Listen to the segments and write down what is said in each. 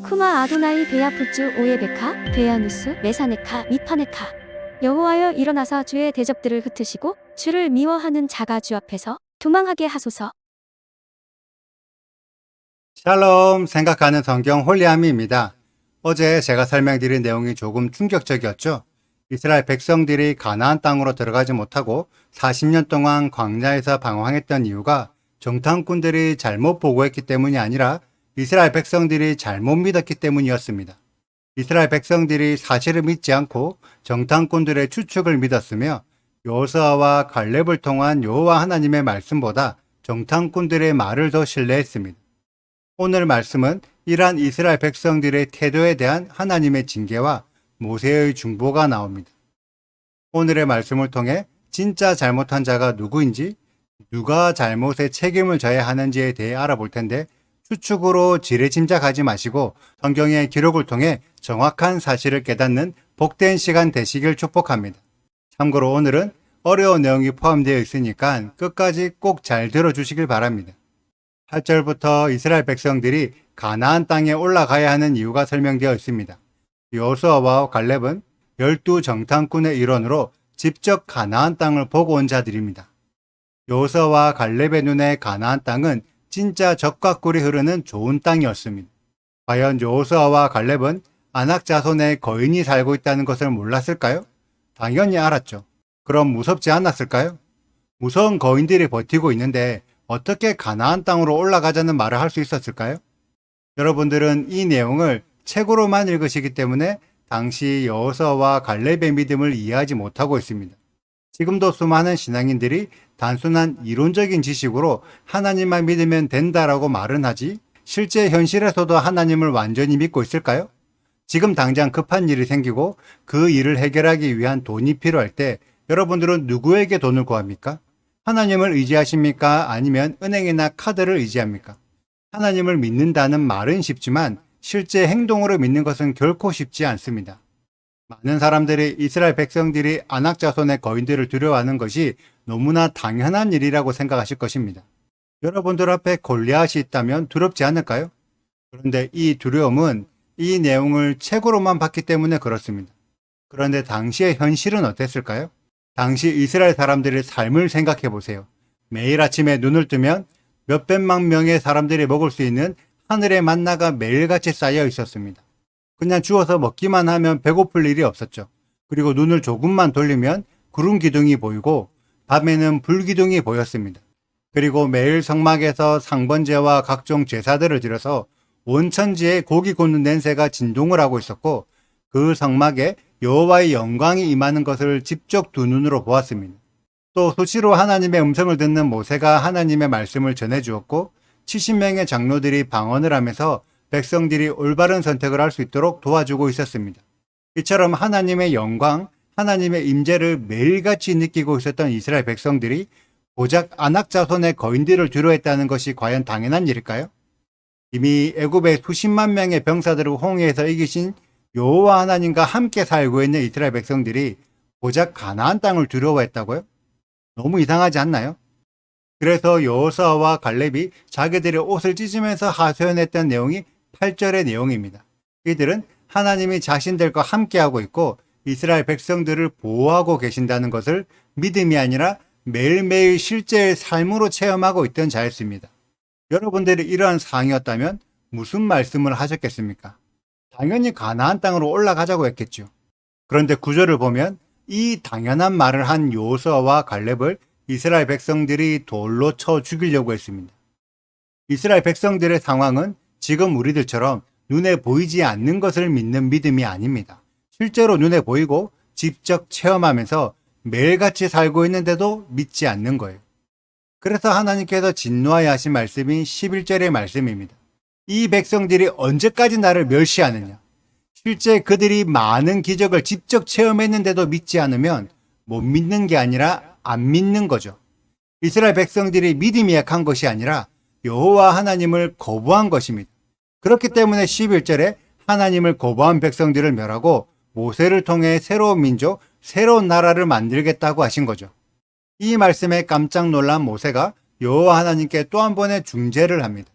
쿠마 아도나이 베야푸츠 오예베카 베야누스 메사네카 미파네카. 여호와여 일어나사 주의 대적들을 흩으시고 주를 미워하는 자가 주 앞에서 도망하게 하소서. 샬롬, 생각하는 성경 홀리아미입니다. 어제 제가 설명드린 내용이 조금 충격적이었죠. 이스라엘 백성들이 가나안 땅으로 들어가지 못하고 40년 동안 광야에서 방황했던 이유가 정탐꾼들이 잘못 보고했기 때문이 아니라 이스라엘 백성들이 잘못 믿었기 때문이었습니다. 이스라엘 백성들이 사실을 믿지 않고 정탐꾼들의 추측을 믿었으며 여호수아와 갈렙을 통한 여호와 하나님의 말씀보다 정탐꾼들의 말을 더 신뢰했습니다. 오늘 말씀은 이러한 이스라엘 백성들의 태도에 대한 하나님의 징계와 모세의 중보가 나옵니다. 오늘의 말씀을 통해 진짜 잘못한 자가 누구인지, 누가 잘못에 책임을 져야 하는지에 대해 알아볼 텐데 추측으로 지레짐작하지 마시고 성경의 기록을 통해 정확한 사실을 깨닫는 복된 시간 되시길 축복합니다. 참고로 오늘은 어려운 내용이 포함되어 있으니까 끝까지 꼭 잘 들어주시길 바랍니다. 8절부터 이스라엘 백성들이 가나안 땅에 올라가야 하는 이유가 설명되어 있습니다. 여호수아와 갈렙은 12 정탐꾼의 일원으로 직접 가나안 땅을 보고 온 자들입니다. 여호수아와 갈렙의 눈에 가나안 땅은 진짜 젖과 꿀이 흐르는 좋은 땅이었습니다. 과연 여호수아와 갈렙은 아낙 자손의 거인이 살고 있다는 것을 몰랐을까요? 당연히 알았죠. 그럼 무섭지 않았을까요? 무서운 거인들이 버티고 있는데 어떻게 가나안 땅으로 올라가자는 말을 할 수 있었을까요? 여러분들은 이 내용을 책으로만 읽으시기 때문에 당시 여호수아와 갈렙의 믿음을 이해하지 못하고 있습니다. 지금도 수많은 신앙인들이 단순한 이론적인 지식으로 하나님만 믿으면 된다라고 말은 하지 실제 현실에서도 하나님을 완전히 믿고 있을까요? 지금 당장 급한 일이 생기고 그 일을 해결하기 위한 돈이 필요할 때 여러분들은 누구에게 돈을 구합니까? 하나님을 의지하십니까? 아니면 은행이나 카드를 의지합니까? 하나님을 믿는다는 말은 쉽지만 실제 행동으로 믿는 것은 결코 쉽지 않습니다. 많은 사람들이 이스라엘 백성들이 아낙 자손의 거인들을 두려워하는 것이 너무나 당연한 일이라고 생각하실 것입니다. 여러분들 앞에 골리앗이 있다면 두렵지 않을까요? 그런데 이 두려움은 이 내용을 책으로만 봤기 때문에 그렇습니다. 그런데 당시의 현실은 어땠을까요? 당시 이스라엘 사람들의 삶을 생각해 보세요. 매일 아침에 눈을 뜨면 몇백만 명의 사람들이 먹을 수 있는 하늘의 만나가 매일같이 쌓여 있었습니다. 그냥 주워서 먹기만 하면 배고플 일이 없었죠. 그리고 눈을 조금만 돌리면 구름 기둥이 보이고 밤에는 불 기둥이 보였습니다. 그리고 매일 성막에서 상번제와 각종 제사들을 드려서 온 천지에 고기 굽는 냄새가 진동을 하고 있었고 그 성막에 여호와의 영광이 임하는 것을 직접 두 눈으로 보았습니다. 또 수시로 하나님의 음성을 듣는 모세가 하나님의 말씀을 전해주었고 70명의 장로들이 방언을 하면서 백성들이 올바른 선택을 할 수 있도록 도와주고 있었습니다. 이처럼 하나님의 영광, 하나님의 임재를 매일같이 느끼고 있었던 이스라엘 백성들이 고작 아낙 자손의 거인들을 두려워했다는 것이 과연 당연한 일일까요? 이미 애굽의 수십만 명의 병사들을 홍해에서 이기신 여호와 하나님과 함께 살고 있는 이스라엘 백성들이 고작 가나안 땅을 두려워했다고요? 너무 이상하지 않나요? 그래서 여호수아와 갈렙이 자기들의 옷을 찢으면서 하소연했던 내용이 8절의 내용입니다. 이들은 하나님이 자신들과 함께하고 있고 이스라엘 백성들을 보호하고 계신다는 것을 믿음이 아니라 매일매일 실제의 삶으로 체험하고 있던 자였습니다. 여러분들이 이러한 상황이었다면 무슨 말씀을 하셨겠습니까? 당연히 가나안 땅으로 올라가자고 했겠죠. 그런데 구절을 보면 이 당연한 말을 한 여호수아와 갈렙을 이스라엘 백성들이 돌로 쳐 죽이려고 했습니다. 이스라엘 백성들의 상황은 지금 우리들처럼 눈에 보이지 않는 것을 믿는 믿음이 아닙니다. 실제로 눈에 보이고 직접 체험하면서 매일같이 살고 있는데도 믿지 않는 거예요. 그래서 하나님께서 진노하여 하신 말씀이 11절의 말씀입니다. 이 백성들이 언제까지 나를 멸시하느냐? 실제 그들이 많은 기적을 직접 체험했는데도 믿지 않으면 못 믿는 게 아니라 안 믿는 거죠. 이스라엘 백성들이 믿음이 약한 것이 아니라 여호와 하나님을 거부한 것입니다. 그렇기 때문에 11절에 하나님을 거부한 백성들을 멸하고 모세를 통해 새로운 민족, 새로운 나라를 만들겠다고 하신 거죠. 이 말씀에 깜짝 놀란 모세가 여호와 하나님께 또 한 번의 중재를 합니다.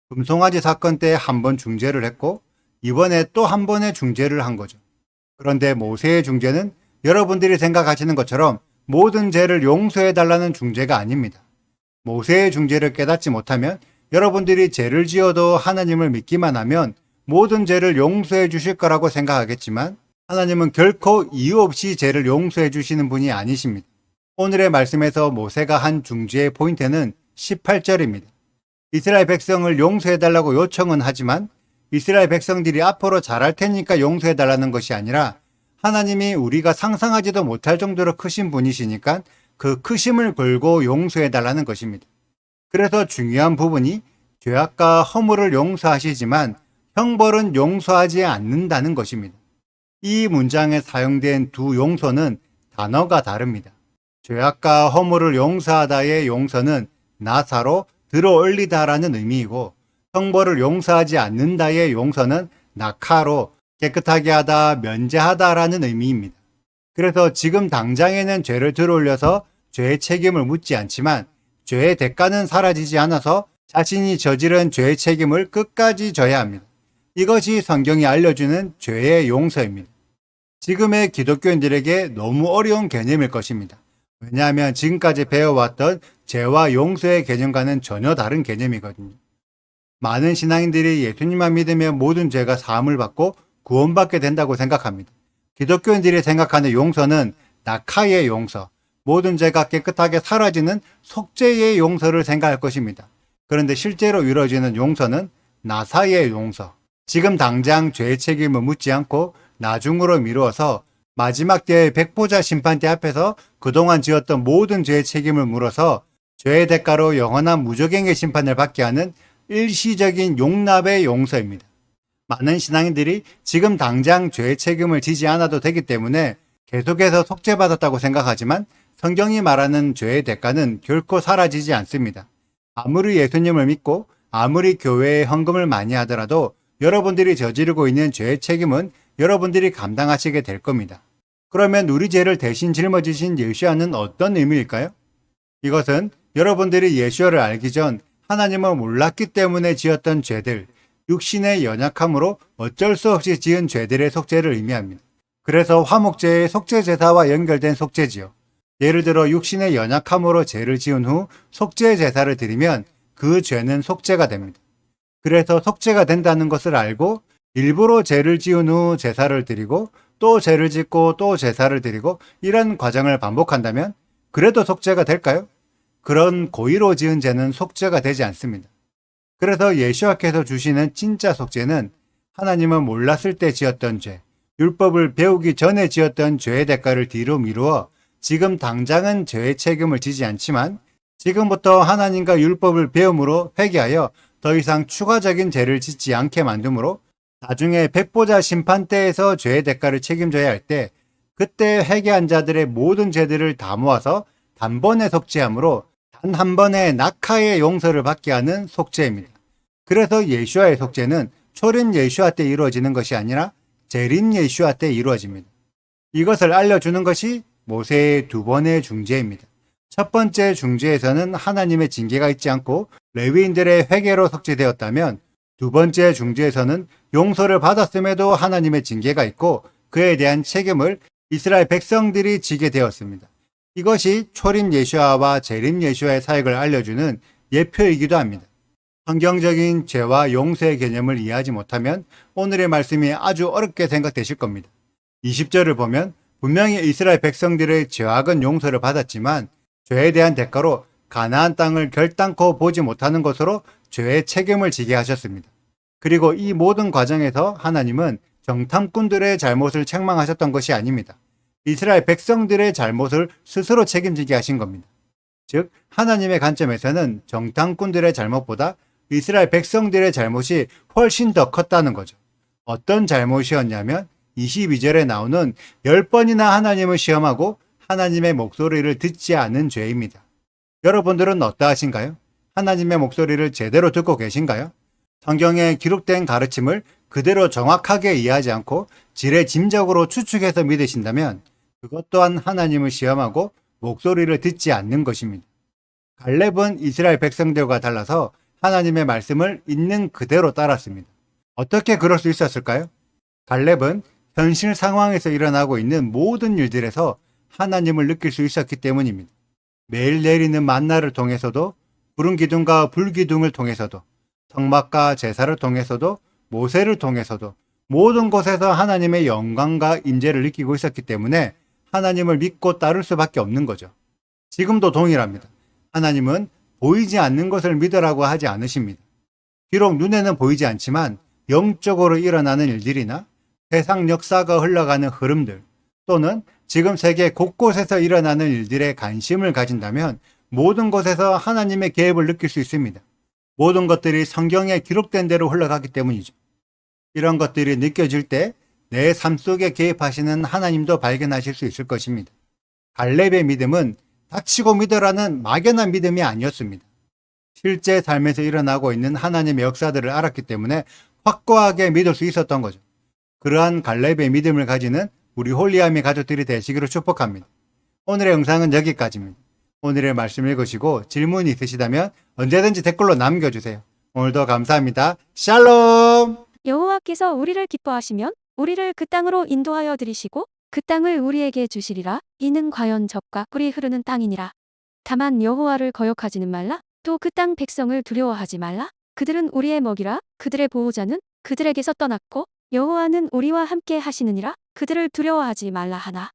금송아지 사건 때 한 번 중재를 했고 이번에 또 한 번의 중재를 한 거죠. 그런데 모세의 중재는 여러분들이 생각하시는 것처럼 모든 죄를 용서해 달라는 중재가 아닙니다. 모세의 중재를 깨닫지 못하면 여러분들이 죄를 지어도 하나님을 믿기만 하면 모든 죄를 용서해 주실 거라고 생각하겠지만 하나님은 결코 이유 없이 죄를 용서해 주시는 분이 아니십니다. 오늘의 말씀에서 모세가 한 중재의 포인트는 18절입니다. 이스라엘 백성을 용서해 달라고 요청은 하지만 이스라엘 백성들이 앞으로 잘할 테니까 용서해 달라는 것이 아니라 하나님이 우리가 상상하지도 못할 정도로 크신 분이시니까 그 크심을 걸고 용서해 달라는 것입니다. 그래서 중요한 부분이 죄악과 허물을 용서하시지만 형벌은 용서하지 않는다는 것입니다. 이 문장에 사용된 두 용서는 단어가 다릅니다. 죄악과 허물을 용서하다의 용서는 나사로 들어 올리다라는 의미이고 형벌을 용서하지 않는다의 용서는 나카로 깨끗하게 하다, 면제하다라는 의미입니다. 그래서 지금 당장에는 죄를 들어올려서 죄의 책임을 묻지 않지만 죄의 대가는 사라지지 않아서 자신이 저지른 죄의 책임을 끝까지 져야 합니다. 이것이 성경이 알려주는 죄의 용서입니다. 지금의 기독교인들에게 너무 어려운 개념일 것입니다. 왜냐하면 지금까지 배워왔던 죄와 용서의 개념과는 전혀 다른 개념이거든요. 많은 신앙인들이 예수님만 믿으면 모든 죄가 사함을 받고 구원받게 된다고 생각합니다. 기독교인들이 생각하는 용서는 나카의 용서, 모든 죄가 깨끗하게 사라지는 속죄의 용서를 생각할 것입니다. 그런데 실제로 이루어지는 용서는 나사의 용서, 지금 당장 죄의 책임을 묻지 않고 나중으로 미루어서 마지막 때의 백보자 심판대 앞에서 그동안 지었던 모든 죄의 책임을 물어서 죄의 대가로 영원한 무적행의 심판을 받게 하는 일시적인 용납의 용서입니다. 많은 신앙인들이 지금 당장 죄의 책임을 지지 않아도 되기 때문에 계속해서 속죄받았다고 생각하지만 성경이 말하는 죄의 대가는 결코 사라지지 않습니다. 아무리 예수님을 믿고 아무리 교회에 헌금을 많이 하더라도 여러분들이 저지르고 있는 죄의 책임은 여러분들이 감당하시게 될 겁니다. 그러면 우리 죄를 대신 짊어지신 예수와는 어떤 의미일까요? 이것은 여러분들이 예수를 알기 전 하나님을 몰랐기 때문에 지었던 죄들, 육신의 연약함으로 어쩔 수 없이 지은 죄들의 속죄를 의미합니다. 그래서 화목제의 속죄제사와 연결된 속죄지요. 예를 들어 육신의 연약함으로 죄를 지은 후 속죄 제사를 드리면 그 죄는 속죄가 됩니다. 그래서 속죄가 된다는 것을 알고 일부러 죄를 지은 후 제사를 드리고 또 죄를 짓고 또 제사를 드리고 이런 과정을 반복한다면 그래도 속죄가 될까요? 그런 고의로 지은 죄는 속죄가 되지 않습니다. 그래서 예수와께서 주시는 진짜 속죄는 하나님은 몰랐을 때 지었던 죄, 율법을 배우기 전에 지었던 죄의 대가를 뒤로 미루어 지금 당장은 죄의 책임을 지지 않지만 지금부터 하나님과 율법을 배움으로 회개하여 더 이상 추가적인 죄를 짓지 않게 만듦으로 나중에 백보자 심판대에서 죄의 대가를 책임져야 할 때 그때 회개한 자들의 모든 죄들을 다 모아서 단번에 속죄함으로 단 한 번의 낙하의 용서를 받게 하는 속죄입니다. 그래서 예수와의 속죄는 초림 예수와 때 이루어지는 것이 아니라 재림 예수와 때 이루어집니다. 이것을 알려주는 것이 모세의 두 번의 중재입니다. 첫 번째 중재에서는 하나님의 징계가 있지 않고 레위인들의 회개로 속죄되었다면 두 번째 중재에서는 용서를 받았음에도 하나님의 징계가 있고 그에 대한 책임을 이스라엘 백성들이 지게 되었습니다. 이것이 초림 예수아와 재림 예수아의 사역을 알려주는 예표이기도 합니다. 성경적인 죄와 용서의 개념을 이해하지 못하면 오늘의 말씀이 아주 어렵게 생각되실 겁니다. 20절을 보면 분명히 이스라엘 백성들의 죄악은 용서를 받았지만 죄에 대한 대가로 가나안 땅을 결단코 보지 못하는 것으로 죄의 책임을 지게 하셨습니다. 그리고 이 모든 과정에서 하나님은 정탐꾼들의 잘못을 책망하셨던 것이 아닙니다. 이스라엘 백성들의 잘못을 스스로 책임지게 하신 겁니다. 즉 하나님의 관점에서는 정탐꾼들의 잘못보다 이스라엘 백성들의 잘못이 훨씬 더 컸다는 거죠. 어떤 잘못이었냐면 22절에 나오는 10번이나 하나님을 시험하고 하나님의 목소리를 듣지 않은 죄입니다. 여러분들은 어떠하신가요? 하나님의 목소리를 제대로 듣고 계신가요? 성경에 기록된 가르침을 그대로 정확하게 이해하지 않고 지레짐작으로 추측해서 믿으신다면 그것 또한 하나님을 시험하고 목소리를 듣지 않는 것입니다. 갈렙은 이스라엘 백성들과 달라서 하나님의 말씀을 있는 그대로 따랐습니다. 어떻게 그럴 수 있었을까요? 갈렙은 현실 상황에서 일어나고 있는 모든 일들에서 하나님을 느낄 수 있었기 때문입니다. 매일 내리는 만나를 통해서도, 구름 기둥과 불 기둥을 통해서도, 성막과 제사를 통해서도, 모세를 통해서도 모든 곳에서 하나님의 영광과 임재를 느끼고 있었기 때문에 하나님을 믿고 따를 수밖에 없는 거죠. 지금도 동일합니다. 하나님은 보이지 않는 것을 믿으라고 하지 않으십니다. 비록 눈에는 보이지 않지만 영적으로 일어나는 일들이나 세상 역사가 흘러가는 흐름들, 또는 지금 세계 곳곳에서 일어나는 일들에 관심을 가진다면 모든 곳에서 하나님의 개입을 느낄 수 있습니다. 모든 것들이 성경에 기록된 대로 흘러가기 때문이죠. 이런 것들이 느껴질 때 내 삶 속에 개입하시는 하나님도 발견하실 수 있을 것입니다. 갈렙의 믿음은 닥치고 믿으라는 막연한 믿음이 아니었습니다. 실제 삶에서 일어나고 있는 하나님의 역사들을 알았기 때문에 확고하게 믿을 수 있었던 거죠. 그러한 갈렙의 믿음을 가지는 우리 홀리아미 가족들이 되시기를 축복합니다. 오늘의 영상은 여기까지입니다. 오늘의 말씀 읽으시고 질문이 있으시다면 언제든지 댓글로 남겨주세요. 오늘도 감사합니다. 샬롬! 여호와께서 우리를 기뻐하시면 우리를 그 땅으로 인도하여 들이시고 그 땅을 우리에게 주시리라. 이는 과연 젖과 꿀이 흐르는 땅이니라. 다만 여호와를 거역하지는 말라. 또 그 땅 백성을 두려워하지 말라. 그들은 우리의 먹이라. 그들의 보호자는 그들에게서 떠났고 여호와는 우리와 함께 하시느니라. 그들을 두려워하지 말라 하나.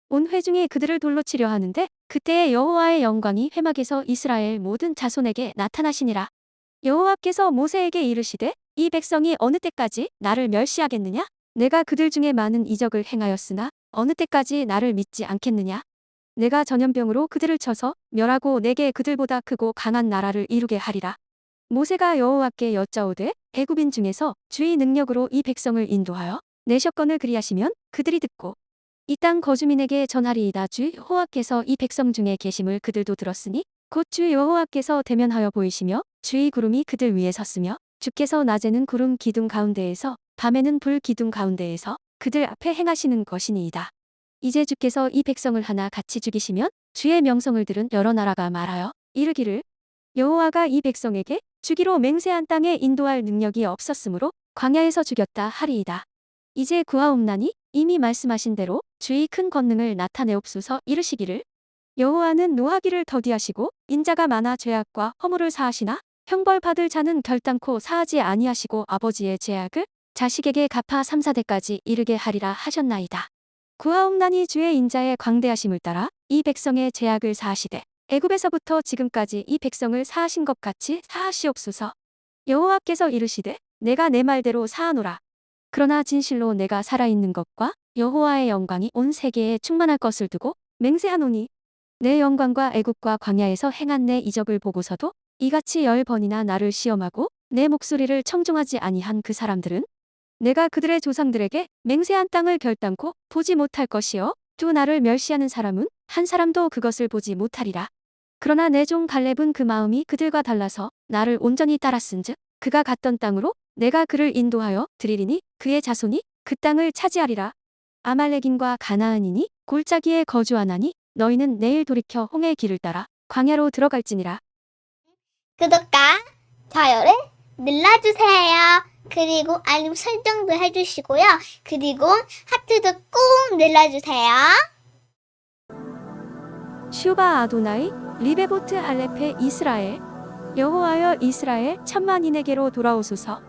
온 회중이 그들을 돌로 치려 하는데 그때에 여호와의 영광이 회막에서 이스라엘 모든 자손에게 나타나시니라. 여호와께서 모세에게 이르시되 이 백성이 어느 때까지 나를 멸시하겠느냐? 내가 그들 중에 많은 이적을 행하였으나 어느 때까지 나를 믿지 않겠느냐? 내가 전염병으로 그들을 쳐서 멸하고 내게 그들보다 크고 강한 나라를 이루게 하리라. 모세가 여호와께 여짜오되 애굽인 중에서 주의 능력으로 이 백성을 인도하여 내셔건을 그리하시면 그들이 듣고 이 땅 거주민에게 전하리이다. 주 여호와께서 이 백성 중에 계심을 그들도 들었으니 곧 주 여호와께서 대면하여 보이시며 주의 구름이 그들 위에 섰으며 주께서 낮에는 구름 기둥 가운데에서 밤에는 불 기둥 가운데에서 그들 앞에 행하시는 것이니이다. 이제 주께서 이 백성을 하나 같이 죽이시면 주의 명성을 들은 여러 나라가 말하여 이르기를 여호와가 이 백성에게 주기로 맹세한 땅에 인도할 능력이 없었으므로 광야에서 죽였다 하리이다. 이제 구하옵나니 이미 말씀하신 대로 주의 큰 권능을 나타내옵소서. 이르시기를 여호와는 노하기를 더디하시고 인자가 많아 죄악과 허물을 사하시나 형벌받을 자는 결단코 사하지 아니하시고 아버지의 죄악을 자식에게 갚아 3, 4대까지 이르게 하리라 하셨나이다. 구하옵나니 주의 인자의 광대하심을 따라 이 백성의 죄악을 사하시되 애굽에서부터 지금까지 이 백성을 사하신 것 같이 사하시옵소서. 여호와께서 이르시되 내가 내 말대로 사하노라. 그러나 진실로 내가 살아있는 것과 여호와의 영광이 온 세계에 충만할 것을 두고 맹세하노니 내 영광과 애굽과 광야에서 행한 내 이적을 보고서도 이같이 10번이나 나를 시험하고 내 목소리를 청종하지 아니한 그 사람들은 내가 그들의 조상들에게 맹세한 땅을 결단코 보지 못할 것이요 또 나를 멸시하는 사람은 한 사람도 그것을 보지 못하리라. 그러나 내 종 갈렙은 그 마음이 그들과 달라서 나를 온전히 따랐은즉 그가 갔던 땅으로 내가 그를 인도하여 드리리니 그의 자손이 그 땅을 차지하리라. 아말렉인과 가나안인이 골짜기에 거주하나니 너희는 내일 돌이켜 홍해의 길을 따라 광야로 들어갈지니라. 구독과 좋아요를 눌러주세요. 그리고 알림 설정도 해주시고요. 그리고 하트도 꼭 눌러주세요. 슈바 아도나이 리베보트 할레페 이스라엘 여호와여 이스라엘 천만인에게로 돌아오소서.